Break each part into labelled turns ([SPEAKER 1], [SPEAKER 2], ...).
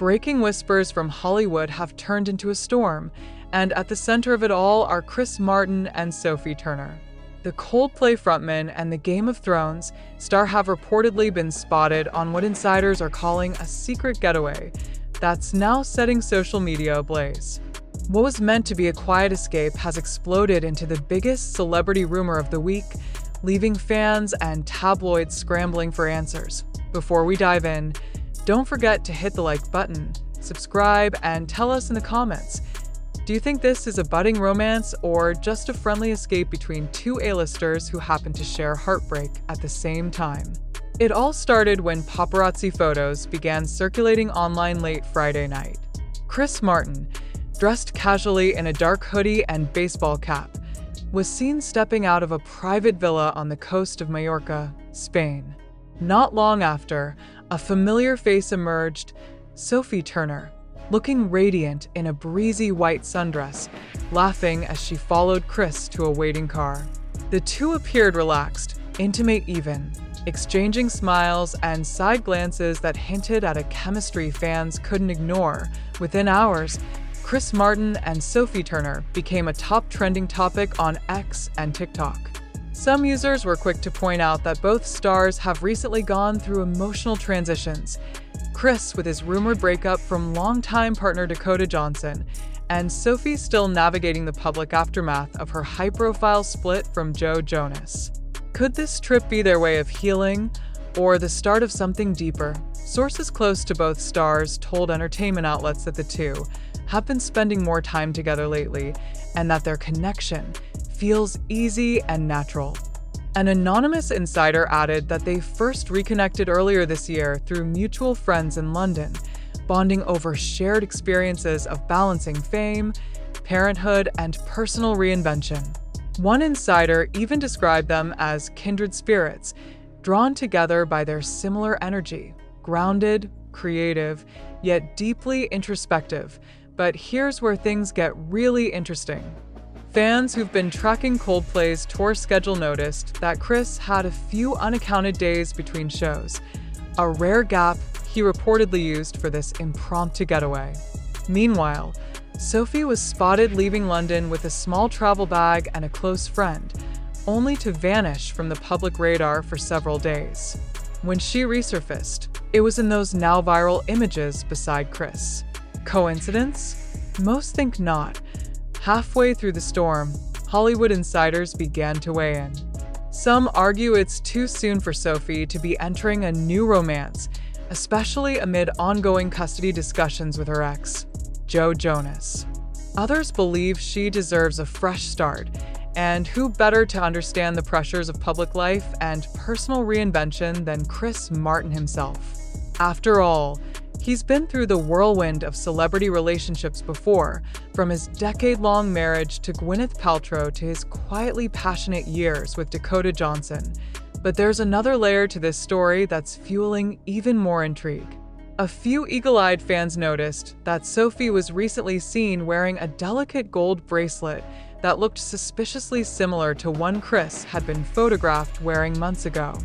[SPEAKER 1] breaking whispers from Hollywood have turned into a storm, and at the center of it all are Chris Martin and Sophie Turner. The Coldplay frontman and the Game of Thrones star have reportedly been spotted on what insiders are calling a secret getaway that's now setting social media ablaze. What was meant to be a quiet escape has exploded into the biggest celebrity rumor of the week, leaving fans and tabloids scrambling for answers. Before we dive in, don't forget to hit the like button, subscribe, and tell us in the comments. Do you think this is a budding romance or just a friendly escape between two A-listers who happen to share heartbreak at the same time? It all started when paparazzi photos began circulating online late Friday night. Chris Martin, dressed casually in a dark hoodie and baseball cap, was seen stepping out of a private villa on the coast of Majorca, Spain. Not long after, a familiar face emerged, Sophie Turner, looking radiant in a breezy white sundress, laughing as she followed Chris to a waiting car. The two appeared relaxed, intimate even, exchanging smiles and side glances that hinted at a chemistry fans couldn't ignore. Within hours, Chris Martin and Sophie Turner became a top trending topic on X and TikTok. Some users were quick to point out that both stars have recently gone through emotional transitions. Chris with his rumored breakup from longtime partner Dakota Johnson, and Sophie still navigating the public aftermath of her high-profile split from Jonas. Could this trip be their way of healing, or the start of something deeper? Sources close to both stars told entertainment outlets that the two have been spending more time together lately, and that their connection feels easy and natural. An anonymous insider added that they first reconnected earlier this year through mutual friends in London, bonding over shared experiences of balancing fame, parenthood, and personal reinvention. One insider even described them as kindred spirits, drawn together by their similar energy, grounded, creative, yet deeply introspective. But here's where things get really interesting. Fans who've been tracking Coldplay's tour schedule noticed that Chris had a few unaccounted days between shows, a rare gap he reportedly used for this impromptu getaway. Meanwhile, Sophie was spotted leaving London with a small travel bag and a close friend, only to vanish from the public radar for several days. When she resurfaced, it was in those now viral images beside Chris. Coincidence? Most think not. Halfway through the storm, Hollywood insiders began to weigh in. Some argue it's too soon for Sophie to be entering a new romance, especially amid ongoing custody discussions with her ex, Jonas. Others believe she deserves a fresh start, and who better to understand the pressures of public life and personal reinvention than Chris Martin himself? After all, he's been through the whirlwind of celebrity relationships before, from his decade-long marriage to Gwyneth Paltrow to his quietly passionate years with Dakota Johnson. But there's another layer to this story that's fueling even more intrigue. A few eagle-eyed fans noticed that Sophie was recently seen wearing a delicate gold bracelet that looked suspiciously similar to one Chris had been photographed wearing months ago.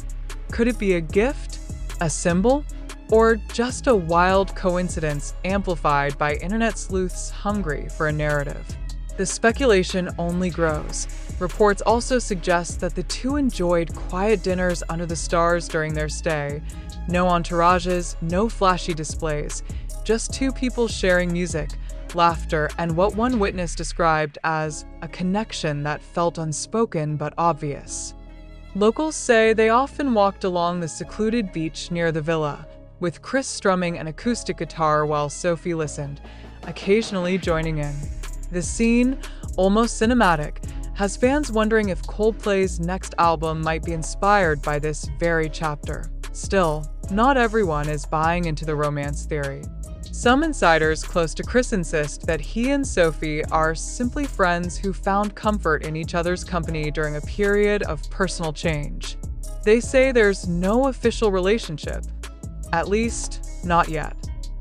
[SPEAKER 1] Could it be a gift? A symbol? Or just a wild coincidence amplified by internet sleuths hungry for a narrative? The speculation only grows. Reports also suggest that the two enjoyed quiet dinners under the stars during their stay. No entourages, no flashy displays, just two people sharing music, laughter, and what one witness described as a connection that felt unspoken but obvious. Locals say they often walked along the secluded beach near the villa, with Chris strumming an acoustic guitar while Sophie listened, occasionally joining in. The scene, almost cinematic, has fans wondering if Coldplay's next album might be inspired by this very chapter. Still, not everyone is buying into the romance theory. Some insiders close to Chris insist that he and Sophie are simply friends who found comfort in each other's company during a period of personal change. They say there's no official relationship. At least, not yet.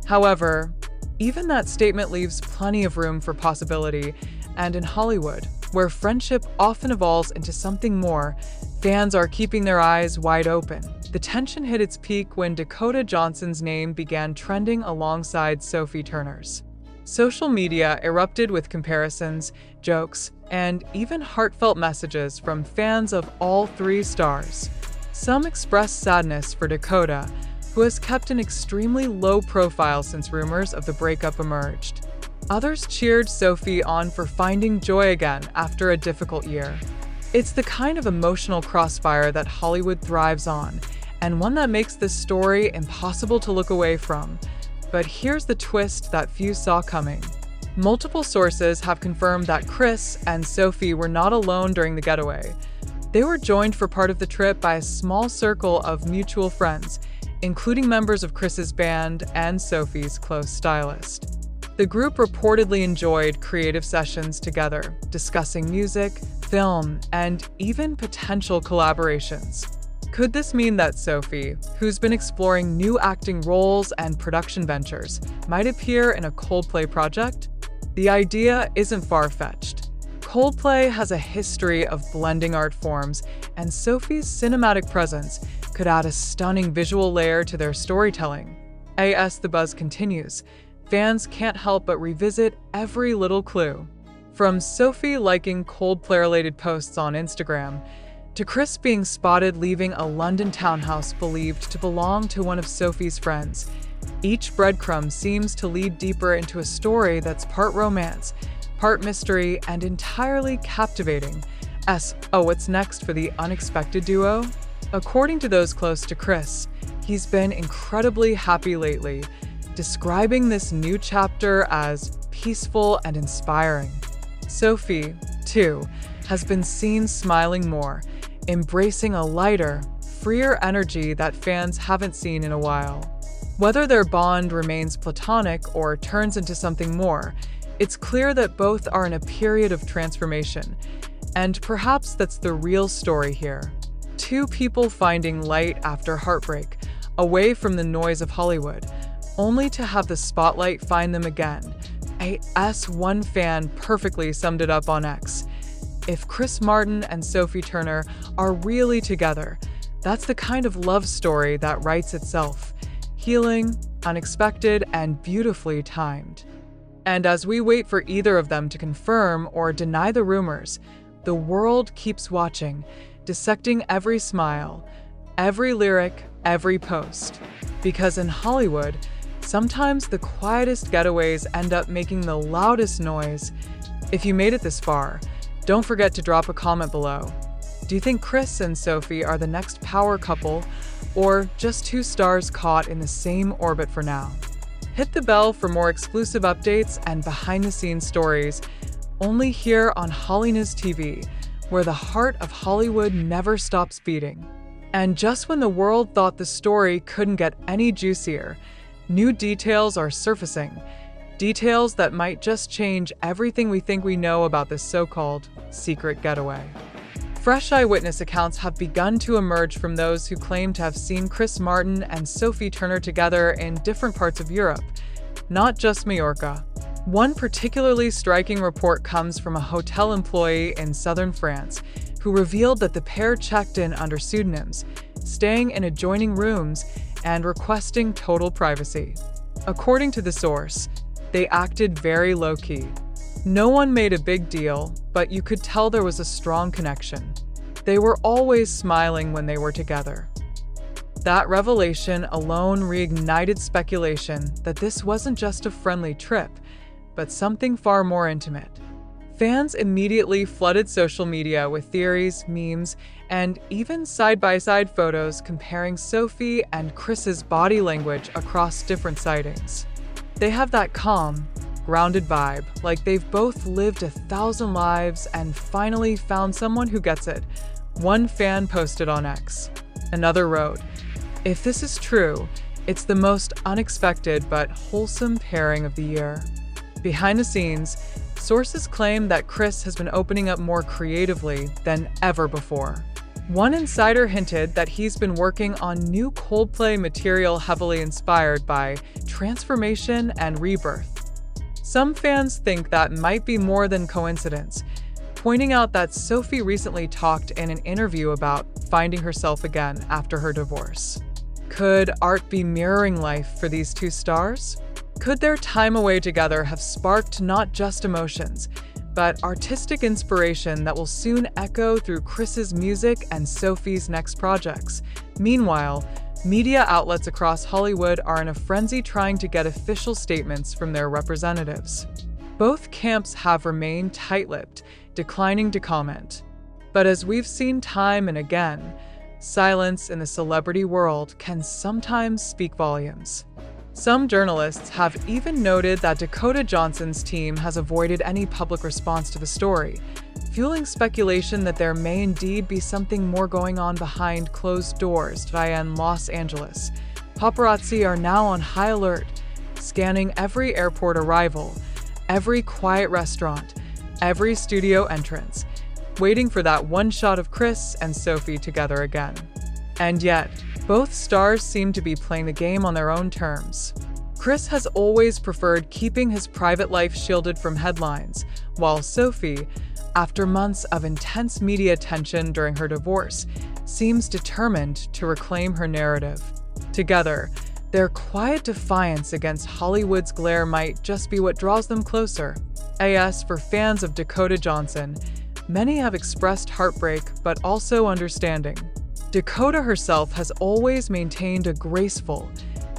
[SPEAKER 1] However, even that statement leaves plenty of room for possibility, and in Hollywood, where friendship often evolves into something more, fans are keeping their eyes wide open. The tension hit its peak when Dakota Johnson's name began trending alongside Sophie Turner's. Social media erupted with comparisons, jokes, and even heartfelt messages from fans of all three stars. Some expressed sadness for Dakota, who has kept an extremely low profile since rumors of the breakup emerged. Others cheered Sophie on for finding joy again after a difficult year. It's the kind of emotional crossfire that Hollywood thrives on, and one that makes this story impossible to look away from. But here's the twist that few saw coming. Multiple sources have confirmed that Chris and Sophie were not alone during the getaway. They were joined for part of the trip by a small circle of mutual friends, including members of Chris's band and Sophie's close stylist. The group reportedly enjoyed creative sessions together, discussing music, film, and even potential collaborations. Could this mean that Sophie, who's been exploring new acting roles and production ventures, might appear in a Coldplay project? The idea isn't far-fetched. Coldplay has a history of blending art forms, and Sophie's cinematic presence could add a stunning visual layer to their storytelling. As the buzz continues, fans can't help but revisit every little clue. From Sophie liking Coldplay-related posts on Instagram, to Chris being spotted leaving a London townhouse believed to belong to one of Sophie's friends, each breadcrumb seems to lead deeper into a story that's part romance, part mystery, and entirely captivating. What's next for the unexpected duo? According to those close to Chris, he's been incredibly happy lately, describing this new chapter as peaceful and inspiring. Sophie, too, has been seen smiling more, embracing a lighter, freer energy that fans haven't seen in a while. Whether their bond remains platonic or turns into something more, it's clear that both are in a period of transformation, and perhaps that's the real story here. Two people finding light after heartbreak, away from the noise of Hollywood, only to have the spotlight find them again. One fan perfectly summed it up on X. If Chris Martin and Sophie Turner are really together, that's the kind of love story that writes itself. Healing, unexpected, and beautifully timed. And as we wait for either of them to confirm or deny the rumors, the world keeps watching, dissecting every smile, every lyric, every post. Because in Hollywood, sometimes the quietest getaways end up making the loudest noise. If you made it this far, don't forget to drop a comment below. Do you think Chris and Sophie are the next power couple, or just two stars caught in the same orbit for now? Hit the bell for more exclusive updates and behind-the-scenes stories, only here on Hollynews TV, where the heart of Hollywood never stops beating. And just when the world thought the story couldn't get any juicier, new details are surfacing. Details that might just change everything we think we know about this so-called secret getaway. Fresh eyewitness accounts have begun to emerge from those who claim to have seen Chris Martin and Sophie Turner together in different parts of Europe, not just Majorca. One particularly striking report comes from a hotel employee in southern France who revealed that the pair checked in under pseudonyms, staying in adjoining rooms and requesting total privacy. According to the source, they acted very low-key. No one made a big deal, but you could tell there was a strong connection. They were always smiling when they were together. That revelation alone reignited speculation that this wasn't just a friendly trip, but something far more intimate. Fans immediately flooded social media with theories, memes, and even side-by-side photos comparing Sophie and Chris's body language across different sightings. They have that calm, grounded vibe, like they've both lived 1,000 lives and finally found someone who gets it. One fan posted on X. Another wrote, "If this is true, it's the most unexpected but wholesome pairing of the year." Behind the scenes, sources claim that Chris has been opening up more creatively than ever before. One insider hinted that he's been working on new Coldplay material heavily inspired by transformation and rebirth. Some fans think that might be more than coincidence, pointing out that Sophie recently talked in an interview about finding herself again after her divorce. Could art be mirroring life for these two stars? Could their time away together have sparked not just emotions, but artistic inspiration that will soon echo through Chris's music and Sophie's next projects? Meanwhile, media outlets across Hollywood are in a frenzy trying to get official statements from their representatives. Both camps have remained tight-lipped, declining to comment. But as we've seen time and again, silence in the celebrity world can sometimes speak volumes. Some journalists have even noted that Dakota Johnson's team has avoided any public response to the story, fueling speculation that there may indeed be something more going on behind closed doors in Los Angeles. Paparazzi are now on high alert, scanning every airport arrival, every quiet restaurant, every studio entrance, waiting for that one shot of Chris and Sophie together again. And yet, both stars seem to be playing the game on their own terms. Chris has always preferred keeping his private life shielded from headlines, while Sophie, after months of intense media attention during her divorce, seems determined to reclaim her narrative. Together, their quiet defiance against Hollywood's glare might just be what draws them closer. As for fans of Dakota Johnson, many have expressed heartbreak but also understanding. Dakota herself has always maintained a graceful,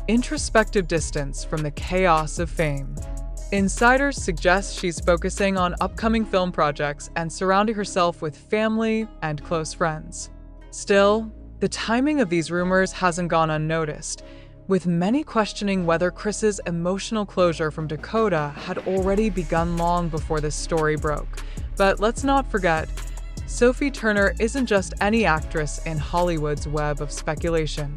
[SPEAKER 1] introspective distance from the chaos of fame. Insiders suggest she's focusing on upcoming film projects and surrounding herself with family and close friends. Still, the timing of these rumors hasn't gone unnoticed, with many questioning whether Chris's emotional closure from Dakota had already begun long before this story broke. But let's not forget, Sophie Turner isn't just any actress in Hollywood's web of speculation.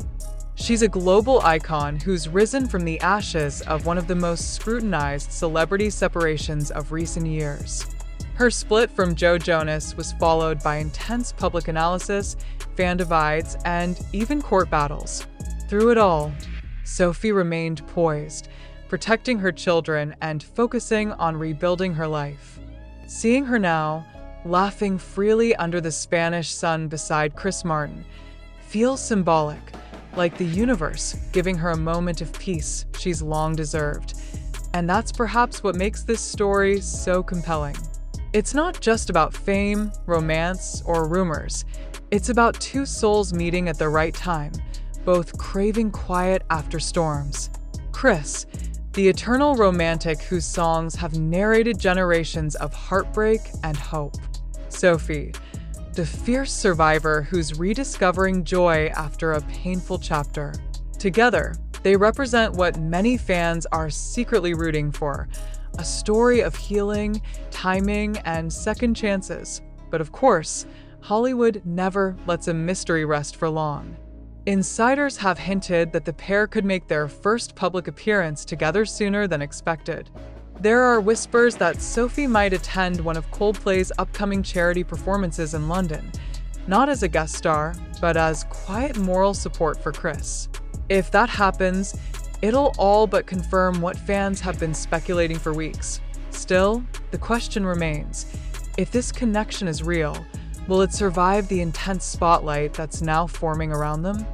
[SPEAKER 1] She's a global icon who's risen from the ashes of one of the most scrutinized celebrity separations of recent years. Her split from Joe Jonas was followed by intense public analysis, fan divides, and even court battles. Through it all, Sophie remained poised, protecting her children and focusing on rebuilding her life. Seeing her now, laughing freely under the Spanish sun beside Chris Martin, feels symbolic, like the universe giving her a moment of peace she's long deserved. And that's perhaps what makes this story so compelling. It's not just about fame, romance, or rumors. It's about two souls meeting at the right time, both craving quiet after storms. Chris, the eternal romantic whose songs have narrated generations of heartbreak and hope. Sophie, the fierce survivor who's rediscovering joy after a painful chapter. Together, they represent what many fans are secretly rooting for, a story of healing, timing, and second chances. But of course, Hollywood never lets a mystery rest for long. Insiders have hinted that the pair could make their first public appearance together sooner than expected. There are whispers that Sophie might attend one of Coldplay's upcoming charity performances in London, not as a guest star, but as quiet moral support for Chris. If that happens, it'll all but confirm what fans have been speculating for weeks. Still, the question remains, if this connection is real, will it survive the intense spotlight that's now forming around them?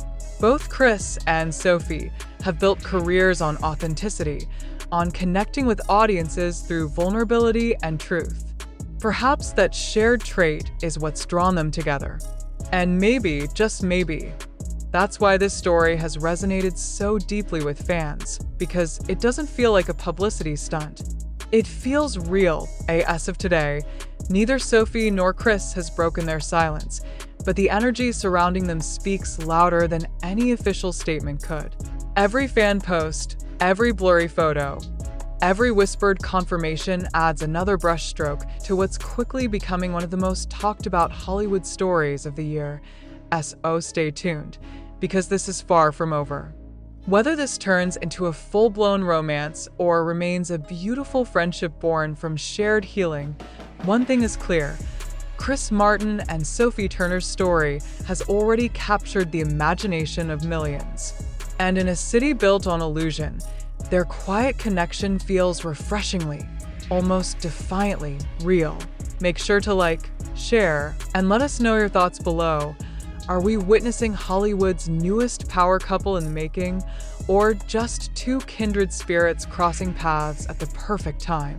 [SPEAKER 1] Both Chris and Sophie have built careers on authenticity, on connecting with audiences through vulnerability and truth. Perhaps that shared trait is what's drawn them together. And maybe, just maybe, that's why this story has resonated so deeply with fans, because it doesn't feel like a publicity stunt. It feels real. As of today, neither Sophie nor Chris has broken their silence, but the energy surrounding them speaks louder than any official statement could. Every fan post, every blurry photo, every whispered confirmation adds another brushstroke to what's quickly becoming one of the most talked about Hollywood stories of the year. So stay tuned, because this is far from over. Whether this turns into a full-blown romance or remains a beautiful friendship born from shared healing, one thing is clear. Chris Martin and Sophie Turner's story has already captured the imagination of millions. And in a city built on illusion, their quiet connection feels refreshingly, almost defiantly real. Make sure to like, share, and let us know your thoughts below. Are we witnessing Hollywood's newest power couple in the making, or just two kindred spirits crossing paths at the perfect time?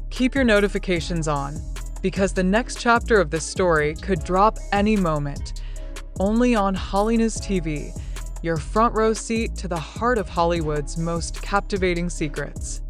[SPEAKER 1] Keep your notifications on, because the next chapter of this story could drop any moment. Only on Hollynews TV, your front row seat to the heart of Hollywood's most captivating secrets.